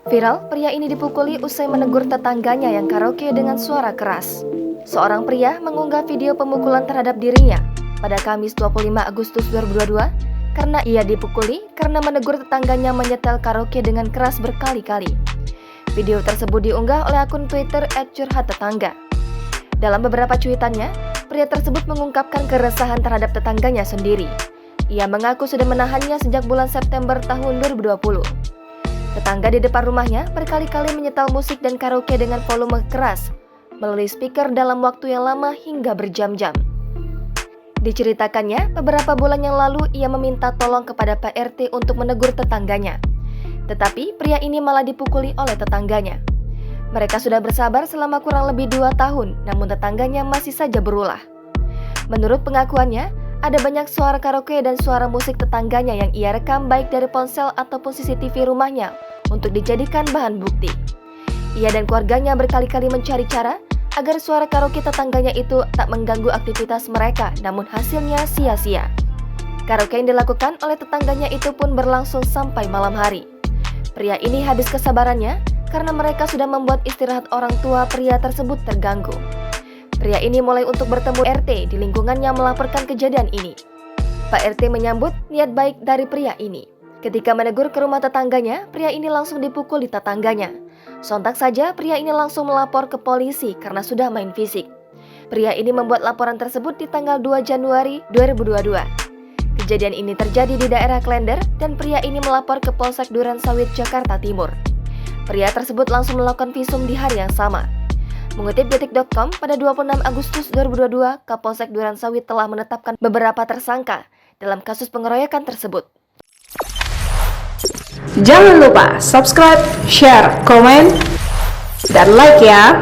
Viral, pria ini dipukuli usai menegur tetangganya yang karaoke dengan suara keras. Seorang pria mengunggah video pemukulan terhadap dirinya pada Kamis 25 Agustus 2022 karena ia dipukuli karena menegur tetangganya menyetel karaoke dengan keras berkali-kali. Video tersebut diunggah oleh akun Twitter @curhattetangga. Dalam beberapa cuitannya, pria tersebut mengungkapkan keresahan terhadap tetangganya sendiri. Ia mengaku sudah menahannya sejak bulan September tahun 2020. Tetangga di depan rumahnya berkali-kali menyetel musik dan karaoke dengan volume keras melalui speaker dalam waktu yang lama hingga berjam-jam. Diceritakannya, beberapa bulan yang lalu ia meminta tolong kepada Pak RT untuk menegur tetangganya. Tetapi pria ini malah dipukuli oleh tetangganya. Mereka sudah bersabar selama kurang lebih 2 tahun, namun tetangganya masih saja berulah. Menurut pengakuannya, ada banyak suara karaoke dan suara musik tetangganya yang ia rekam baik dari ponsel ataupun CCTV rumahnya untuk dijadikan bahan bukti. Ia dan keluarganya berkali-kali mencari cara agar suara karaoke tetangganya itu tak mengganggu aktivitas mereka, namun hasilnya sia-sia. Karaoke yang dilakukan oleh tetangganya itu pun berlangsung sampai malam hari. Pria ini habis kesabarannya karena mereka sudah membuat istirahat orang tua pria tersebut terganggu. Pria ini mulai untuk bertemu RT di lingkungannya melaporkan kejadian ini. Pak RT menyambut niat baik dari pria ini. Ketika menegur ke rumah tetangganya, pria ini langsung dipukul di tetangganya. Sontak saja pria ini langsung melapor ke polisi karena sudah main fisik. Pria ini membuat laporan tersebut di tanggal 2 Januari 2022. Kejadian ini terjadi di daerah Klender dan pria ini melapor ke Polsek Durensawit, Jakarta Timur. Pria tersebut langsung melakukan visum di hari yang sama. Mengutip detik.com, pada 26 Agustus 2022, Kapolsek Durensawit telah menetapkan beberapa tersangka dalam kasus pengeroyokan tersebut. Jangan lupa subscribe, share, komen, dan like ya!